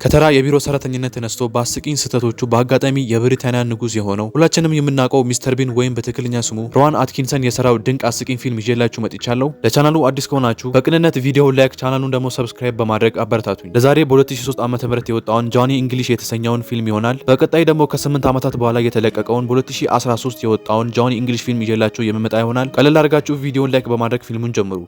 ከተራ የቢሮ ሰራተኝነት ተነስቶ በአስቂኝ ስህተቶቹ በአጋጣሚ የብሪታንያ ንጉስ የሆነው ሁላችንም የምናውቀው ሚስተር ቢን ወይም በትክክለኛ ስሙ ሮዋን አትኪንሰን የሰራው ድንቅ አስቂኝ ፊልም ይዤላችሁ መጥቻለሁ። ለቻናሉ አዲስ ከሆናችሁ በቅንነት ቪዲዮ ላይክ፣ ቻናሉን ደግሞ ሰብስክራይብ በማድረግ አበረታቱኝ። ለዛሬ በ2003 ዓ.ም የወጣውን ጆኒ እንግሊሽ የተሰኘውን ፊልም ይሆናል። በቀጣይ ደግሞ ከ8 ዓመታት በኋላ የተለቀቀውን በ2013 የወጣውን ጆኒ እንግሊሽ ፊልም ይዤላችሁ የምመጣ ይሆናል። ቀለል አድርጋችሁ ቪዲዮን ላይክ በማድረግ ፊልሙን ጀምሩ።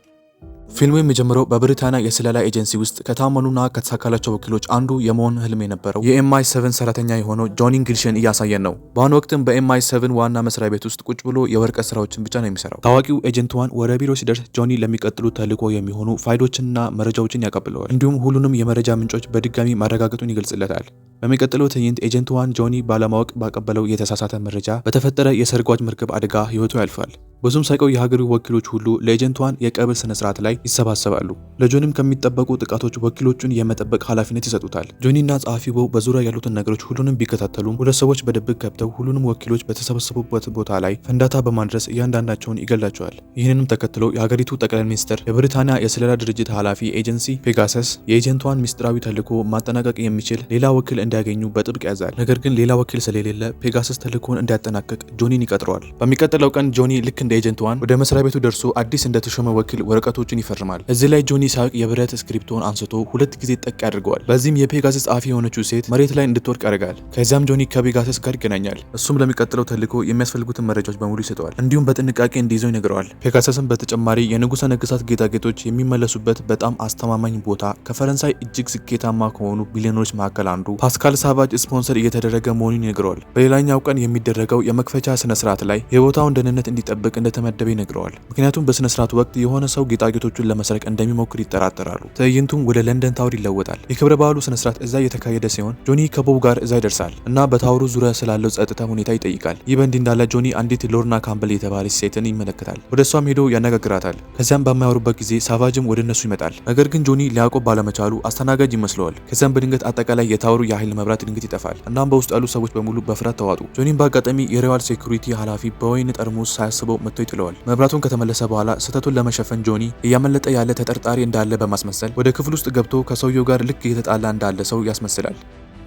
ፊልሙ የሚጀምረው በብሪታንያ የስለላ ኤጀንሲ ውስጥ ከታመኑና ከተሳካላቸው ወኪሎች አንዱ የመሆን ህልም የነበረው የኤምአይ7 ሰራተኛ የሆነው ጆኒ እንግሊሽን እያሳየን ነው። በአሁኑ ወቅትም በኤምአይ7 ዋና መስሪያ ቤት ውስጥ ቁጭ ብሎ የወረቀት ስራዎችን ብቻ ነው የሚሰራው። ታዋቂው ኤጀንት ዋን ወደ ቢሮ ሲደርስ ጆኒ ለሚቀጥሉት ተልዕኮ የሚሆኑ ፋይሎችንና መረጃዎችን ያቀብለዋል። እንዲሁም ሁሉንም የመረጃ ምንጮች በድጋሚ ማረጋገጡን ይገልጽለታል። በሚቀጥለው ትዕይንት ኤጀንት ዋን ጆኒ ባለማወቅ ባቀበለው የተሳሳተ መረጃ በተፈጠረ የሰርጓጅ መርከብ አደጋ ህይወቱ ያልፋል። ብዙም ሳይቆይ የሀገሩ ወኪሎች ሁሉ ለኤጀንት ዋን የቀብር ስነ ስርዓት ላይ ይሰባሰባሉ። ለጆኒም ከሚጠበቁ ጥቃቶች ወኪሎቹን የመጠበቅ ኃላፊነት ይሰጡታል። ጆኒና ጸሐፊ ቦብ በዙሪያ ያሉትን ነገሮች ሁሉንም ቢከታተሉም ሁለት ሰዎች በድብቅ ገብተው ሁሉንም ወኪሎች በተሰበሰቡበት ቦታ ላይ ፍንዳታ በማድረስ እያንዳንዳቸውን ይገላቸዋል። ይህንንም ተከትሎ የሀገሪቱ ጠቅላይ ሚኒስትር የብሪታንያ የስለላ ድርጅት ኃላፊ ኤጀንሲ ፔጋሰስ የኤጀንት ዋን ሚስጥራዊ ተልዕኮ ማጠናቀቅ የሚችል ሌላ ወኪል እንዲያገኙ በጥብቅ ያዛል። ነገር ግን ሌላ ወኪል ስለሌለ ፔጋሰስ ተልዕኮን እንዲያጠናቅቅ ጆኒን ይቀጥረዋል። በሚቀጥለው ቀን ጆኒ ልክ እንደ ኤጀንት ዋን ወደ መስሪያ ቤቱ ደርሶ አዲስ እንደተሾመ ወኪል ወረቀቶችን ይፈርማል። እዚህ ላይ ጆኒ ሳቅ የብረት ስክሪፕቶን አንስቶ ሁለት ጊዜ ጠቅ ያደርገዋል። በዚህም የፔጋሰስ ጸሐፊ የሆነችው ሴት መሬት ላይ እንድትወድቅ ያደርጋል። ከዚያም ጆኒ ከፔጋሰስ ጋር ይገናኛል። እሱም ለሚቀጥለው ተልዕኮ የሚያስፈልጉትን መረጃዎች በሙሉ ይሰጠዋል። እንዲሁም በጥንቃቄ እንዲይዘው ይነግረዋል። ፔጋሰስም በተጨማሪ የንጉሠ ነገሥታት ጌጣጌጦች የሚመለሱበት በጣም አስተማማኝ ቦታ ከፈረንሳይ እጅግ ስኬታማ ከሆኑ ቢሊዮነሮች መካከል አንዱ ፓስካል ሳቫጅ ስፖንሰር እየተደረገ መሆኑን ይነግረዋል። በሌላኛው ቀን የሚደረገው የመክፈቻ ስነ ስርዓት ላይ የቦታውን ደህንነት እንዲጠብቅ እንደተመደበ ይነግረዋል። ምክንያቱም በስነ ስርዓቱ ወቅት የሆነ ሰው ጌጣጌጦቹን ለመስረቅ እንደሚሞክር ይጠራጠራሉ። ትዕይንቱም ወደ ለንደን ታወር ይለወጣል። የክብረ በዓሉ ስነ ስርዓት እዛ እየተካሄደ ሲሆን ጆኒ ከቦብ ጋር እዛ ይደርሳል እና በታወሩ ዙሪያ ስላለው ጸጥታ ሁኔታ ይጠይቃል። ይህ በእንዲህ እንዳለ ጆኒ አንዲት ሎርና ካምበል የተባለች ሴትን ይመለከታል። ወደ እሷም ሄዶ ያነጋግራታል። ከዚያም በማያወሩበት ጊዜ ሳቫጅም ወደ እነሱ ይመጣል። ነገር ግን ጆኒ ሊያውቀው ባለመቻሉ አስተናጋጅ ይመስለዋል። ከዚያም በድንገት አጠቃላይ የታወሩ የኃይል መብራት ድንገት ይጠፋል። እናም በውስጡ ያሉ ሰዎች በሙሉ በፍርሃት ተዋጡ። ጆኒም በአጋጣሚ የሮያል ሴኩሪቲ ኃላፊ በወይን ጠርሙስ ሳያስበው መጥቶ ይጥለዋል። መብራቱን ከተመለሰ በኋላ ስህተቱን ለመሸፈን ጆኒ እያመለጠ ያለ ተጠርጣሪ እንዳለ በማስመሰል ወደ ክፍል ውስጥ ገብቶ ከሰውየው ጋር ልክ እየተጣላ እንዳለ ሰው ያስመስላል።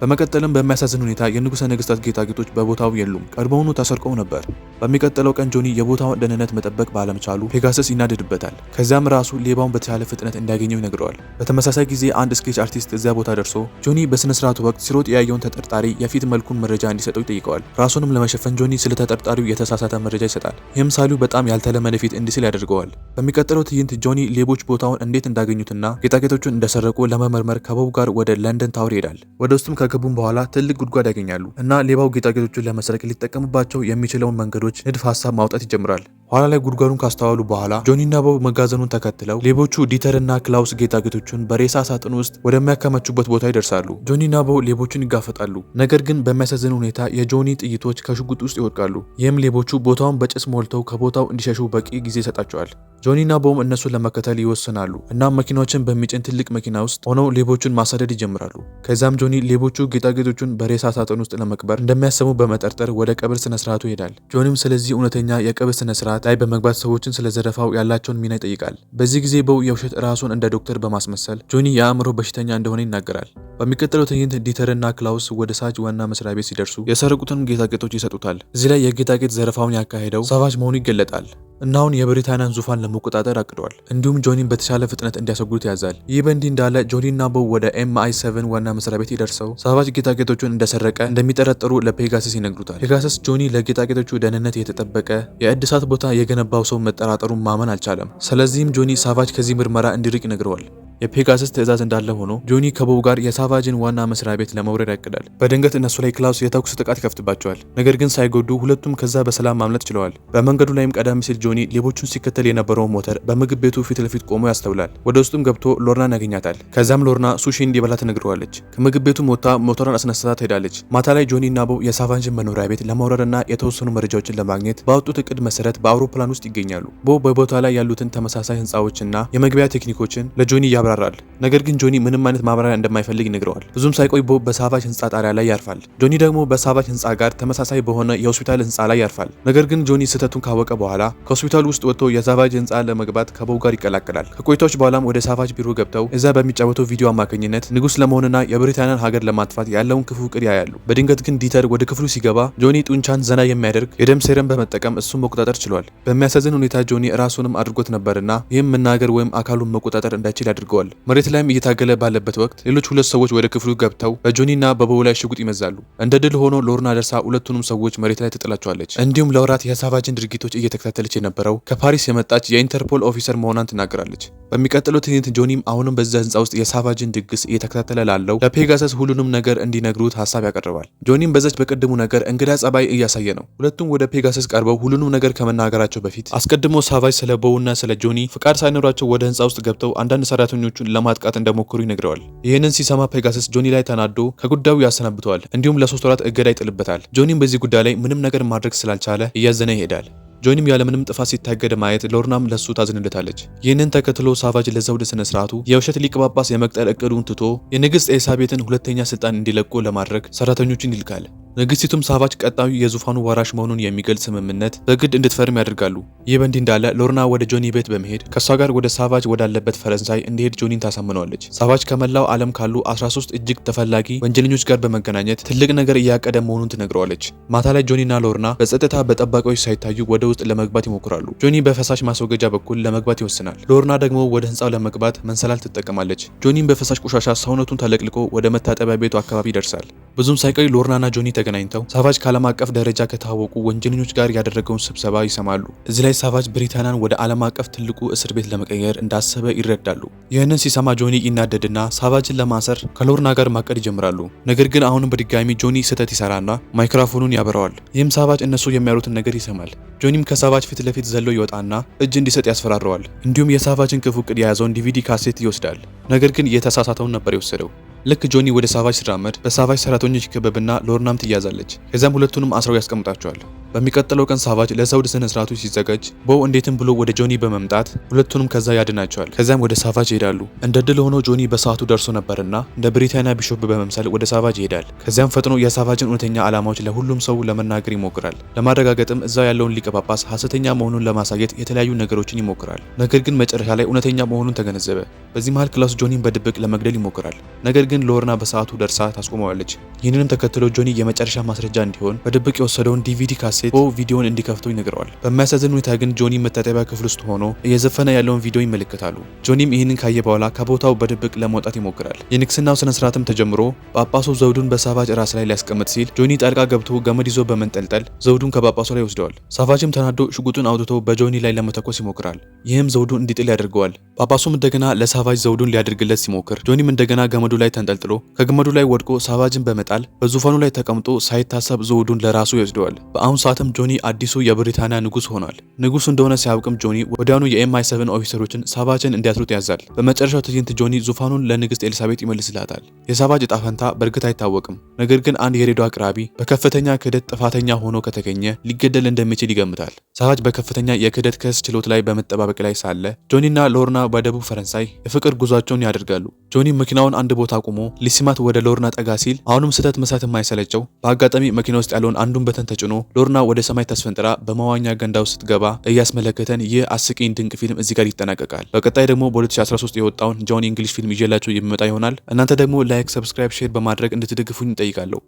በመቀጠልም በሚያሳዝን ሁኔታ የንጉሠ ነገሥታት ጌጣጌጦች በቦታው የሉም፣ ቀድሞውኑ ተሰርቀው ነበር። በሚቀጥለው ቀን ጆኒ የቦታውን ደህንነት መጠበቅ ባለመቻሉ ፔጋሰስ ይናደድበታል። ከዚያም ራሱ ሌባውን በተሻለ ፍጥነት እንዲያገኘው ይነግረዋል። በተመሳሳይ ጊዜ አንድ ስኬች አርቲስት እዚያ ቦታ ደርሶ ጆኒ በስነ ስርዓቱ ወቅት ሲሮጥ ያየውን ተጠርጣሪ የፊት መልኩን መረጃ እንዲሰጠው ይጠይቀዋል። ራሱንም ለመሸፈን ጆኒ ስለ ተጠርጣሪው የተሳሳተ መረጃ ይሰጣል። ይህም ሳሊው በጣም ያልተለመደ ፊት እንዲስል ያደርገዋል። በሚቀጥለው ትዕይንት ጆኒ ሌቦች ቦታውን እንዴት እንዳገኙትና ጌጣጌጦቹን እንደሰረቁ ለመመርመር ከቦብ ጋር ወደ ለንደን ታወር ይሄዳል። ወደ ውስጥም ከገቡም በኋላ ትልቅ ጉድጓድ ያገኛሉ እና ሌባው ጌጣጌጦቹን ለመስረቅ ሊጠቀምባቸው የሚችለውን መንገዶች ንድፍ ሀሳብ ማውጣት ይጀምራል። ኋላ ላይ ጉድጓዱን ካስተዋሉ በኋላ ጆኒና ቦብ መጋዘኑን ተከትለው ሌቦቹ ዲተርና ክላውስ ጌጣጌጦቹን በሬሳ ሳጥን ውስጥ ወደሚያከማቹበት ቦታ ይደርሳሉ። ጆኒና ቦብ ሌቦቹን ይጋፈጣሉ። ነገር ግን በሚያሳዝን ሁኔታ የጆኒ ጥይቶች ከሽጉጥ ውስጥ ይወድቃሉ። ይህም ሌቦቹ ቦታውን በጭስ ሞልተው ከቦታው እንዲሸሹ በቂ ጊዜ ይሰጣቸዋል። ጆኒና ቦብ እነሱን ለመከተል ይወስናሉ እና መኪናዎችን በሚጭን ትልቅ መኪና ውስጥ ሆነው ሌቦቹን ማሳደድ ይጀምራሉ። ከዚያም ጆኒ ሌቦቹ ጌጣጌጦቹን በሬሳ ሳጥን ውስጥ ለመቅበር እንደሚያሰሙ በመጠርጠር ወደ ቀብር ስነ ስርዓቱ ይሄዳል። ጆኒም ስለዚህ እውነተኛ የቀብር ስነ ስርዓት ላይ በመግባት ሰዎችን ስለዘረፋው ያላቸውን ሚና ይጠይቃል። በዚህ ጊዜ ቦብ የውሸት ራሱን እንደ ዶክተር በማስመሰል ጆኒ የአእምሮ በሽተኛ እንደሆነ ይናገራል። በሚቀጥለው ትዕይንት ዲተርና ክላውስ ወደ ሳጅ ዋና መስሪያ ቤት ሲደርሱ የሰረቁትን ጌጣጌጦች ይሰጡታል። እዚህ ላይ የጌጣጌጥ ዘረፋውን ያካሄደው ሳቫጅ መሆኑ ይገለጣል እና አሁን የብሪታንያን ዙፋን ለመቆጣጠር አቅዷል። እንዲሁም ጆኒን በተሻለ ፍጥነት እንዲያሰጉት ያዛል። ይህ በእንዲህ እንዳለ ጆኒና ቦብ ወደ ኤምአይ7 ዋና መስሪያ ቤት ደርሰው ሳቫጅ ጌጣጌጦቹን እንደሰረቀ እንደሚጠረጠሩ ለፔጋሰስ ይነግሩታል። ፔጋሰስ ጆኒ ለጌጣጌጦቹ ደህንነት የተጠበቀ የእድሳት ቦታ የገነባው ሰው መጠራጠሩን ማመን አልቻለም። ስለዚህም ጆኒ ሳቫጅ ከዚህ ምርመራ እንዲርቅ ይነግረዋል። የፔጋሰስ ትዕዛዝ እንዳለ ሆኖ ጆኒ ከቦብ ጋር የሳቫጅን ዋና መስሪያ ቤት ለመውረድ ያቅዳል። በድንገት እነሱ ላይ ክላውስ የተኩስ ጥቃት ይከፍትባቸዋል። ነገር ግን ሳይጎዱ ሁለቱም ከዛ በሰላም ማምለጥ ችለዋል። በመንገዱ ላይም ቀደም ሲል ጆኒ ሌቦቹን ሲከተል የነበረውን ሞተር በምግብ ቤቱ ፊት ለፊት ቆሞ ያስተውላል። ወደ ውስጡም ገብቶ ሎርናን ያገኛታል። ከዛም ሎርና ሱሺ እንዲበላ ትነግረዋለች። ከምግብ ቤቱ ወጥታ ሞተሯን አስነስታ ትሄዳለች። ማታ ላይ ጆኒ እና ቦብ የሳቫጅን መኖሪያ ቤት ለመውረድና የተወሰኑ መረጃዎችን ለማግኘት ባወጡት እቅድ መሰረት በአውሮፕላን ውስጥ ይገኛሉ። ቦብ በቦታ ላይ ያሉትን ተመሳሳይ ህንፃዎችና የመግቢያ ቴክኒኮችን ለጆኒ ያብራራል። ነገር ግን ጆኒ ምንም አይነት ማብራሪያ እንደማይፈልግ ይነግረዋል። ብዙም ሳይቆይ ቦብ በሳቫጅ ህንፃ ጣሪያ ላይ ያርፋል። ጆኒ ደግሞ በሳቫጅ ህንፃ ጋር ተመሳሳይ በሆነ የሆስፒታል ህንፃ ላይ ያርፋል። ነገር ግን ጆኒ ስህተቱን ካወቀ በኋላ ሆስፒታል ውስጥ ወጥቶ የሳቫጅ ህንፃ ለመግባት ከቦው ጋር ይቀላቀላል። ከቆይታዎች በኋላም ወደ ሳቫጅ ቢሮ ገብተው እዛ በሚጫወተው ቪዲዮ አማካኝነት ንጉስ ለመሆንና የብሪታንያን ሀገር ለማጥፋት ያለውን ክፉ እቅድ ያያሉ። በድንገት ግን ዲተር ወደ ክፍሉ ሲገባ ጆኒ ጡንቻን ዘና የሚያደርግ የደም ሴረም በመጠቀም እሱን መቆጣጠር ችሏል። በሚያሳዝን ሁኔታ ጆኒ ራሱንም አድርጎት ነበርና ይህም መናገር ወይም አካሉን መቆጣጠር እንዳይችል ያደርገዋል። መሬት ላይም እየታገለ ባለበት ወቅት ሌሎች ሁለት ሰዎች ወደ ክፍሉ ገብተው በጆኒና በቦው ላይ ሽጉጥ ይመዛሉ። እንደ ድል ሆኖ ሎርና ደርሳ ሁለቱንም ሰዎች መሬት ላይ ትጥላቸዋለች። እንዲሁም ለወራት የሳቫጅን ድርጊቶች እየተከታተለች የነበረው ከፓሪስ የመጣች የኢንተርፖል ኦፊሰር መሆኗን ትናገራለች። በሚቀጥለው ትዕይንት ጆኒም አሁንም በዛ ህንፃ ውስጥ የሳቫጅን ድግስ እየተከታተለ ላለው ለፔጋሰስ ሁሉንም ነገር እንዲነግሩት ሀሳብ ያቀርባል። ጆኒም በዛች በቅድሙ ነገር እንግዳ ጸባይ እያሳየ ነው። ሁለቱም ወደ ፔጋሰስ ቀርበው ሁሉንም ነገር ከመናገራቸው በፊት አስቀድሞ ሳቫጅ ስለ ቦውና ስለ ጆኒ ፍቃድ ሳይኖራቸው ወደ ህንፃ ውስጥ ገብተው አንዳንድ ሰራተኞቹን ለማጥቃት እንደሞከሩ ይነግረዋል። ይህንን ሲሰማ ፔጋሰስ ጆኒ ላይ ተናዶ ከጉዳዩ ያሰናብተዋል። እንዲሁም ለ3 ወራት እገዳ ይጥልበታል። ጆኒም በዚህ ጉዳይ ላይ ምንም ነገር ማድረግ ስላልቻለ እያዘነ ይሄዳል። ጆኒም ያለምንም ጥፋት ሲታገድ ማየት ሎርናም ለሱ ታዝንለታለች። ይህንን ተከትሎ ሳቫጅ ለዘውድ ስነ ስርዓቱ የውሸት ሊቀ ጳጳስ የመቅጠር እቅዱን ትቶ የንግስት ኤልሳቤጥን ሁለተኛ ስልጣን እንዲለቁ ለማድረግ ሰራተኞችን ይልካል። ንግስቲቱም ሳቫጅ ቀጣዩ የዙፋኑ ዋራሽ መሆኑን የሚገልጽ ስምምነት በግድ እንድትፈርም ያደርጋሉ። ይህ በእንዲህ እንዳለ ሎርና ወደ ጆኒ ቤት በመሄድ ከሷ ጋር ወደ ሳቫጅ ወዳለበት ፈረንሳይ እንዲሄድ ጆኒን ታሳምነዋለች። ሳቫጅ ከመላው ዓለም ካሉ 13 እጅግ ተፈላጊ ወንጀለኞች ጋር በመገናኘት ትልቅ ነገር እያቀደ መሆኑን ትነግረዋለች። ማታ ላይ ጆኒና ሎርና በጸጥታ በጠባቂዎች ሳይታዩ ወደ ውስጥ ለመግባት ይሞክራሉ። ጆኒ በፈሳሽ ማስወገጃ በኩል ለመግባት ይወስናል። ሎርና ደግሞ ወደ ህንፃው ለመግባት መንሰላል ትጠቀማለች። ጆኒም በፈሳሽ ቆሻሻ ሰውነቱን ተለቅልቆ ወደ መታጠቢያ ቤቱ አካባቢ ይደርሳል። ብዙም ሳይቆይ ሎርናና ጆኒ ተገናኝተው ሳቫጅ ከዓለም አቀፍ ደረጃ ከታወቁ ወንጀለኞች ጋር ያደረገውን ስብሰባ ይሰማሉ። እዚህ ላይ ሳቫጅ ብሪታንያን ወደ ዓለም አቀፍ ትልቁ እስር ቤት ለመቀየር እንዳሰበ ይረዳሉ። ይህንን ሲሰማ ጆኒ ይናደድና ሳቫጅን ለማሰር ከሎርና ጋር ማቀድ ይጀምራሉ። ነገር ግን አሁንም በድጋሚ ጆኒ ስህተት ይሰራና ማይክሮፎኑን ያበረዋል። ይህም ሳቫጅ እነሱ የሚያሉትን ነገር ይሰማል። ጆኒም ከሳቫጅ ፊት ለፊት ዘሎ ይወጣና እጅ እንዲሰጥ ያስፈራረዋል። እንዲሁም የሳቫጅን ክፉ ዕቅድ የያዘውን ዲቪዲ ካሴት ይወስዳል። ነገር ግን የተሳሳተውን ነበር የወሰደው። ልክ ጆኒ ወደ ሳቫጅ ሲራመድ በሳቫጅ ሰራተኞች ይከበብና ሎርናም ትያዛለች። ከዚያም ሁለቱንም አስረው ያስቀምጣቸዋል። በሚቀጥለው ቀን ሳቫጅ ለዘውድ ስነ ስርዓቱ ሲዘጋጅ ቦው እንዴትም ብሎ ወደ ጆኒ በመምጣት ሁለቱንም ከዛ ያድናቸዋል። ከዚያም ወደ ሳቫጅ ይሄዳሉ። እንደ ድል ሆኖ ጆኒ በሰዓቱ ደርሶ ነበርና እንደ ብሪታንያ ቢሾፕ በመምሰል ወደ ሳቫጅ ይሄዳል። ከዚያም ፈጥኖ የሳቫጅን እውነተኛ ዓላማዎች ለሁሉም ሰው ለመናገር ይሞክራል። ለማረጋገጥም እዛው ያለውን ሊቀ ጳጳስ ሐሰተኛ መሆኑን ለማሳየት የተለያዩ ነገሮችን ይሞክራል። ነገር ግን መጨረሻ ላይ እውነተኛ መሆኑን ተገነዘበ። በዚህ መሃል ክላስ ጆኒን በድብቅ ለመግደል ይሞክራል። ነገር ግን ሎርና በሰዓቱ ደርሳ ታስቆመዋለች። ይህንንም ተከትሎ ጆኒ የመጨረሻ ማስረጃ እንዲሆን በድብቅ የወሰደውን ዲቪዲ ካሴት ቦው ቪዲዮን እንዲከፍተው ይነግረዋል። በሚያሳዝን ሁኔታ ግን ጆኒ መታጠቢያ ክፍል ውስጥ ሆኖ እየዘፈነ ያለውን ቪዲዮ ይመለከታሉ። ጆኒም ይህንን ካየ በኋላ ከቦታው በድብቅ ለመውጣት ይሞክራል። የንግስናው ስነ ስርዓትም ተጀምሮ ጳጳሱ ዘውዱን በሳቫጅ ራስ ላይ ሊያስቀምጥ ሲል ጆኒ ጣልቃ ገብቶ ገመድ ይዞ በመንጠልጠል ዘውዱን ከጳጳሱ ላይ ይወስደዋል። ሳቫጅም ተናዶ ሽጉጡን አውጥቶ በጆኒ ላይ ለመተኮስ ይሞክራል። ይህም ዘውዱን እንዲጥል ያደርገዋል። ጳጳሱም እንደገና ለሳቫጅ ዘውዱን ሊያደርግለት ሲሞክር ጆኒም እንደገና ገመዱ ላይ ተንጠልጥሎ ከገመዱ ላይ ወድቆ ሳቫጅን በመጣል በዙፋኑ ላይ ተቀምጦ ሳይታሰብ ዘውዱን ለራሱ ይወስደዋል። በአሁኑ ሰዓትም ጆኒ አዲሱ የብሪታንያ ንጉስ ሆኗል። ንጉሱ እንደሆነ ሲያውቅም ጆኒ ወዲያውኑ የኤምአይ7 ኦፊሰሮችን ሳቫጅን እንዲያስሩት ያዛል። በመጨረሻው ትዕይንት ጆኒ ዙፋኑን ለንግስት ኤልሳቤጥ ይመልስላታል። የሳቫጅ ዕጣ ፈንታ በእርግጥ አይታወቅም። ነገር ግን አንድ የሬዲዮ አቅራቢ በከፍተኛ ክህደት ጥፋተኛ ሆኖ ከተገኘ ሊገደል እንደሚችል ይገምታል። ሳቫጅ በከፍተኛ የክህደት ክስ ችሎት ላይ በመጠባበቅ ላይ ሳለ ጆኒና ሎርና በደቡብ ፈረንሳይ የፍቅር ጉዟቸውን ያደርጋሉ። ጆኒ መኪናውን አንድ ቦታ አቁሞ ሊሲማት ወደ ሎርና ጠጋ ሲል አሁንም ስህተት መስራት የማይሰለቸው በአጋጣሚ መኪና ውስጥ ያለውን አንዱን በተን ተጭኖ ሎርና ወደ ሰማይ ተስፈንጥራ በመዋኛ ገንዳ ውስጥ ስትገባ እያስመለከተን ይህ አስቂኝ ድንቅ ፊልም እዚህ ጋር ይጠናቀቃል። በቀጣይ ደግሞ በ2013 የወጣውን ጆኒ እንግሊሽ ፊልም ይዤላችሁ የሚመጣ ይሆናል። እናንተ ደግሞ ላይክ፣ ሰብስክራይብ፣ ሼር በማድረግ እንድትደግፉኝ እጠይቃለሁ።